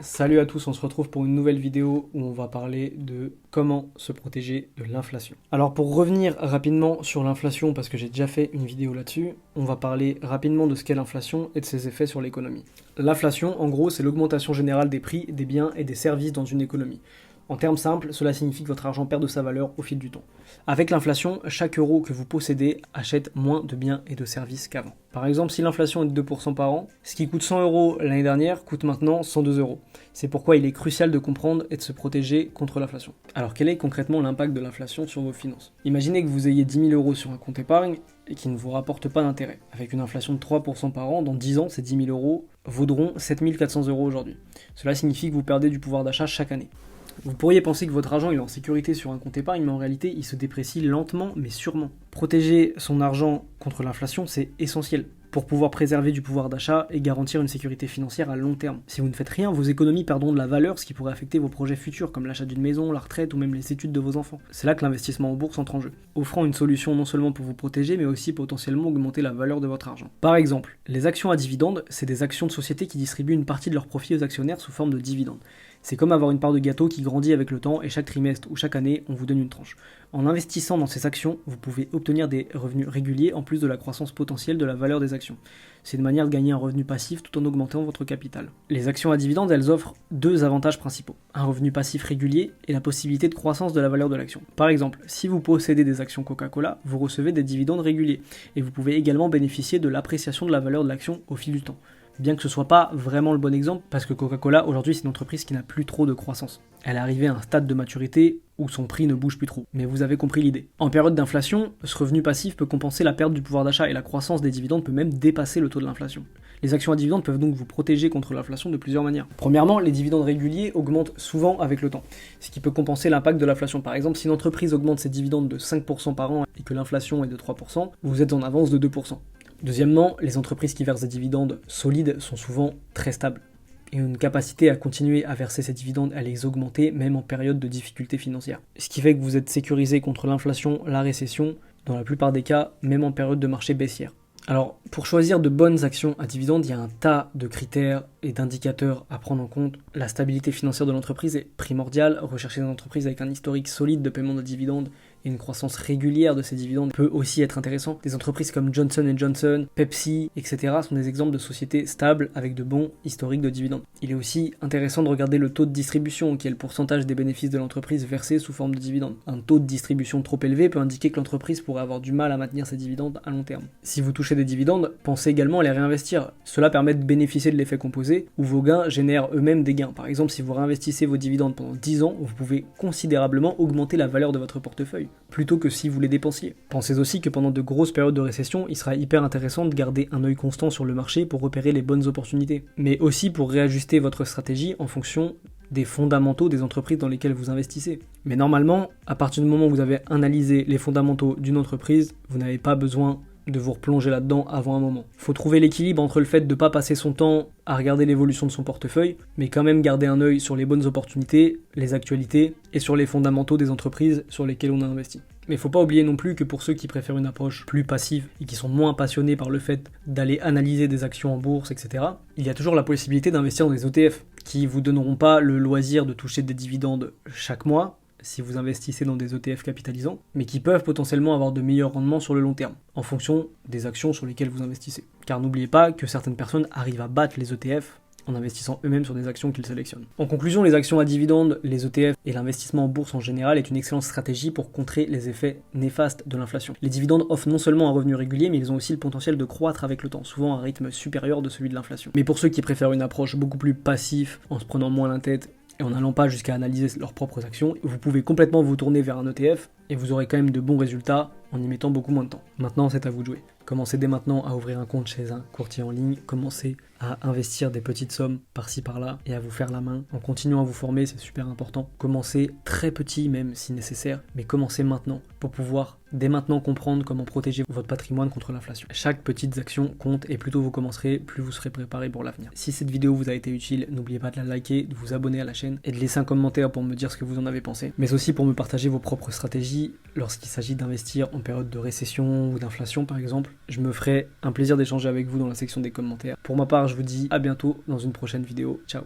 Salut à tous, on se retrouve pour une nouvelle vidéo où on va parler de comment se protéger de l'inflation. Alors pour revenir rapidement sur l'inflation, parce que j'ai déjà fait une vidéo là-dessus, on va parler rapidement de ce qu'est l'inflation et de ses effets sur l'économie. L'inflation, en gros, c'est l'augmentation générale des prix des biens et des services dans une économie. En termes simples, cela signifie que votre argent perd de sa valeur au fil du temps. Avec l'inflation, chaque euro que vous possédez achète moins de biens et de services qu'avant. Par exemple, si l'inflation est de 2% par an, ce qui coûte 100 euros l'année dernière coûte maintenant 102 euros. C'est pourquoi il est crucial de comprendre et de se protéger contre l'inflation. Alors quel est concrètement l'impact de l'inflation sur vos finances? Imaginez que vous ayez 10 000 euros sur un compte épargne et qui ne vous rapporte pas d'intérêt. Avec une inflation de 3% par an, dans 10 ans, ces 10 000 euros vaudront 7 400 euros aujourd'hui. Cela signifie que vous perdez du pouvoir d'achat chaque année. Vous pourriez penser que votre argent est en sécurité sur un compte épargne, mais en réalité, il se déprécie lentement mais sûrement. Protéger son argent contre l'inflation, c'est essentiel pour pouvoir préserver du pouvoir d'achat et garantir une sécurité financière à long terme. Si vous ne faites rien, vos économies perdront de la valeur, ce qui pourrait affecter vos projets futurs, comme l'achat d'une maison, la retraite ou même les études de vos enfants. C'est là que l'investissement en bourse entre en jeu, offrant une solution non seulement pour vous protéger, mais aussi potentiellement augmenter la valeur de votre argent. Par exemple, les actions à dividendes, c'est des actions de sociétés qui distribuent une partie de leurs profits aux actionnaires sous forme de dividendes. C'est comme avoir une part de gâteau qui grandit avec le temps et chaque trimestre ou chaque année, on vous donne une tranche. En investissant dans ces actions, vous pouvez obtenir des revenus réguliers en plus de la croissance potentielle de la valeur des actions. C'est une manière de gagner un revenu passif tout en augmentant votre capital. Les actions à dividendes, elles offrent deux avantages principaux. Un revenu passif régulier et la possibilité de croissance de la valeur de l'action. Par exemple, si vous possédez des actions Coca-Cola, vous recevez des dividendes réguliers et vous pouvez également bénéficier de l'appréciation de la valeur de l'action au fil du temps. Bien que ce soit pas vraiment le bon exemple, parce que Coca-Cola, aujourd'hui, c'est une entreprise qui n'a plus trop de croissance. Elle est arrivée à un stade de maturité où son prix ne bouge plus trop. Mais vous avez compris l'idée. En période d'inflation, ce revenu passif peut compenser la perte du pouvoir d'achat et la croissance des dividendes peut même dépasser le taux de l'inflation. Les actions à dividendes peuvent donc vous protéger contre l'inflation de plusieurs manières. Premièrement, les dividendes réguliers augmentent souvent avec le temps, ce qui peut compenser l'impact de l'inflation. Par exemple, si une entreprise augmente ses dividendes de 5% par an et que l'inflation est de 3%, vous êtes en avance de 2%. Deuxièmement, les entreprises qui versent des dividendes solides sont souvent très stables. Et une capacité à continuer à verser ces dividendes, à les augmenter, même en période de difficultés financières. Ce qui fait que vous êtes sécurisé contre l'inflation, la récession, dans la plupart des cas, même en période de marché baissière. Alors, pour choisir de bonnes actions à dividendes, il y a un tas de critères et d'indicateurs à prendre en compte. La stabilité financière de l'entreprise est primordiale. Rechercher des entreprises avec un historique solide de paiement de dividendes et une croissance régulière de ces dividendes peut aussi être intéressant. Des entreprises comme Johnson & Johnson, Pepsi, etc. sont des exemples de sociétés stables avec de bons historiques de dividendes. Il est aussi intéressant de regarder le taux de distribution, qui est le pourcentage des bénéfices de l'entreprise versés sous forme de dividendes. Un taux de distribution trop élevé peut indiquer que l'entreprise pourrait avoir du mal à maintenir ses dividendes à long terme. Si vous touchez des dividendes, pensez également à les réinvestir. Cela permet de bénéficier de l'effet composé, où vos gains génèrent eux-mêmes des gains. Par exemple, si vous réinvestissez vos dividendes pendant 10 ans, vous pouvez considérablement augmenter la valeur de votre portefeuille, plutôt que si vous les dépensiez. Pensez aussi que pendant de grosses périodes de récession, il sera hyper intéressant de garder un œil constant sur le marché pour repérer les bonnes opportunités, mais aussi pour réajuster votre stratégie en fonction des fondamentaux des entreprises dans lesquelles vous investissez. Mais normalement, à partir du moment où vous avez analysé les fondamentaux d'une entreprise, vous n'avez pas besoin de vous replonger là-dedans avant un moment. Il faut trouver l'équilibre entre le fait de ne pas passer son temps à regarder l'évolution de son portefeuille, mais quand même garder un œil sur les bonnes opportunités, les actualités et sur les fondamentaux des entreprises sur lesquelles on a investi. Mais il ne faut pas oublier non plus que pour ceux qui préfèrent une approche plus passive et qui sont moins passionnés par le fait d'aller analyser des actions en bourse, etc., il y a toujours la possibilité d'investir dans des ETF qui vous donneront pas le loisir de toucher des dividendes chaque mois, si vous investissez dans des ETF capitalisants, mais qui peuvent potentiellement avoir de meilleurs rendements sur le long terme, en fonction des actions sur lesquelles vous investissez. Car n'oubliez pas que certaines personnes arrivent à battre les ETF en investissant eux-mêmes sur des actions qu'ils sélectionnent. En conclusion, les actions à dividendes, les ETF et l'investissement en bourse en général est une excellente stratégie pour contrer les effets néfastes de l'inflation. Les dividendes offrent non seulement un revenu régulier, mais ils ont aussi le potentiel de croître avec le temps, souvent à un rythme supérieur de celui de l'inflation. Mais pour ceux qui préfèrent une approche beaucoup plus passive, en se prenant moins la tête et en n'allant pas jusqu'à analyser leurs propres actions, vous pouvez complètement vous tourner vers un ETF et vous aurez quand même de bons résultats en y mettant beaucoup moins de temps. Maintenant, c'est à vous de jouer. Commencez dès maintenant à ouvrir un compte chez un courtier en ligne, commencez à investir des petites sommes par-ci par-là et à vous faire la main en continuant à vous former, c'est super important. Commencez très petit même si nécessaire, mais commencez maintenant pour pouvoir dès maintenant comprendre comment protéger votre patrimoine contre l'inflation. Chaque petite action compte et plus tôt vous commencerez, plus vous serez préparé pour l'avenir. Si cette vidéo vous a été utile, n'oubliez pas de la liker, de vous abonner à la chaîne et de laisser un commentaire pour me dire ce que vous en avez pensé, mais aussi pour me partager vos propres stratégies lorsqu'il s'agit d'investir en période de récession ou d'inflation par exemple. Je me ferai un plaisir d'échanger avec vous dans la section des commentaires. Pour ma part, je vous dis à bientôt dans une prochaine vidéo. Ciao.